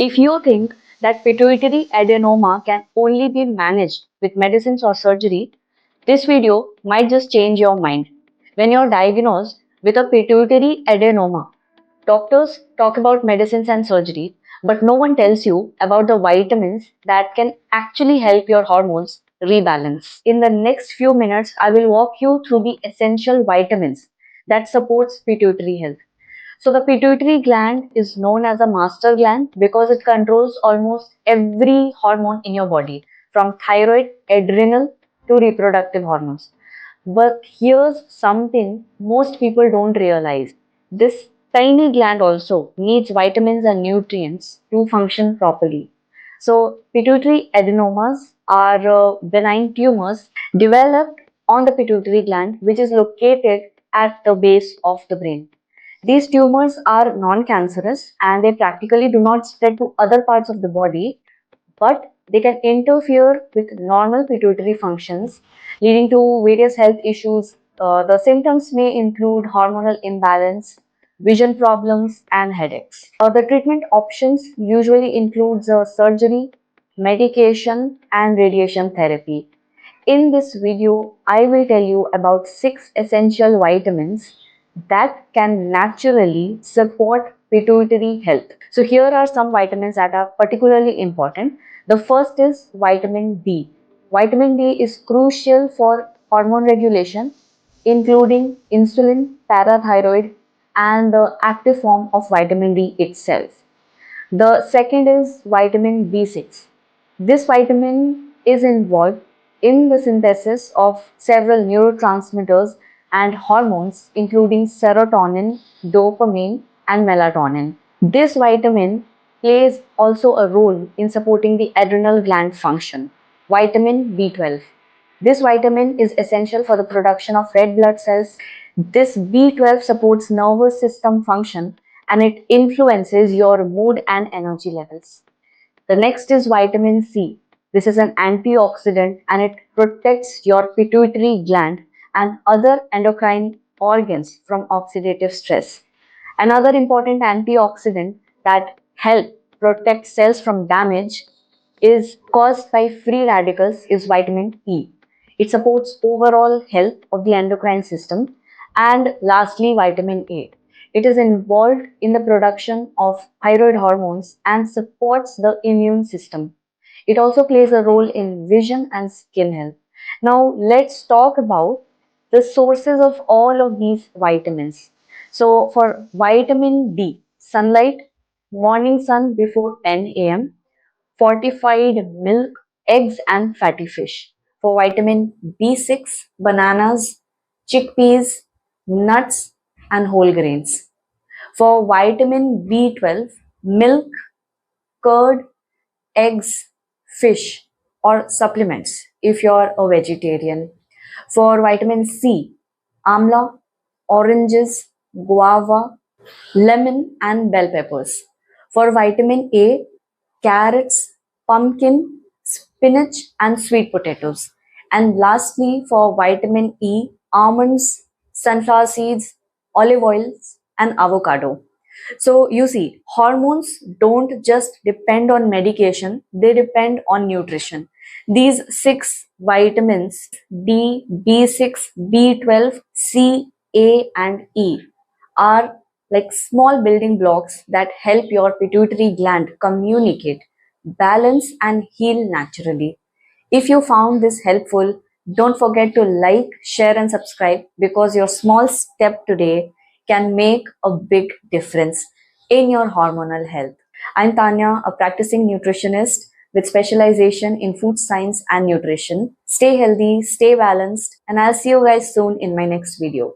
If you think that pituitary adenoma can only be managed with medicines or surgery, this video might just change your mind. When you're diagnosed with a pituitary adenoma, doctors talk about medicines and surgery, but no one tells you about the vitamins that can actually help your hormones rebalance. In the next few minutes, I will walk you through the essential vitamins that supports pituitary health. So the pituitary gland is known as a master gland because it controls almost every hormone in your body, from thyroid, adrenal to reproductive hormones. But here's something most people don't realize. This tiny gland also needs vitamins and nutrients to function properly. So pituitary adenomas are benign tumors developed on the pituitary gland, which is located at the base of the brain. These tumors are non-cancerous and they practically do not spread to other parts of the body, but they can interfere with normal pituitary functions, leading to various health issues. The symptoms may include hormonal imbalance, vision problems, and headaches. The treatment options usually includes surgery, medication, and radiation therapy. In this video, I will tell you about 6 essential vitamins that can naturally support pituitary health. So here are some vitamins that are particularly important. The first is vitamin D. Vitamin D is crucial for hormone regulation, including insulin, parathyroid, and the active form of vitamin D itself. The second is vitamin B6. This vitamin is involved in the synthesis of several neurotransmitters and hormones, including serotonin, dopamine, and melatonin. This vitamin plays also a role in supporting the adrenal gland function. Vitamin B12. This vitamin is essential for the production of red blood cells. This B12 supports nervous system function and it influences your mood and energy levels. The next is vitamin C. This is an antioxidant and it protects your pituitary gland and other endocrine organs from oxidative stress. Another important antioxidant that help protect cells from damage is caused by free radicals is vitamin E. It supports overall health of the endocrine system. And lastly, vitamin A. It is involved in the production of thyroid hormones and supports the immune system. It also plays a role in vision and skin health. Now, let's talk about the sources of all of these vitamins. So, for vitamin D, sunlight, morning sun before 10 a.m., fortified milk, eggs, and fatty fish. For vitamin B6, bananas, chickpeas, nuts, and whole grains. For vitamin B12, milk, curd, eggs, fish, or supplements if you're a vegetarian. For vitamin C, amla, oranges, guava, lemon, and bell peppers. For vitamin A, carrots, pumpkin, spinach, and sweet potatoes. And lastly, for vitamin E, almonds, sunflower seeds, olive oils, and avocado. So you see, hormones don't just depend on medication, they depend on nutrition. These 6 vitamins D, B6, B12, C, A, and E are like small building blocks that help your pituitary gland communicate, balance, and heal naturally. If you found this helpful, don't forget to like, share, and subscribe because your small step today can make a big difference in your hormonal health. I'm Tanya, a practicing nutritionist with specialization in food science and nutrition. Stay healthy, stay balanced, and I'll see you guys soon in my next video.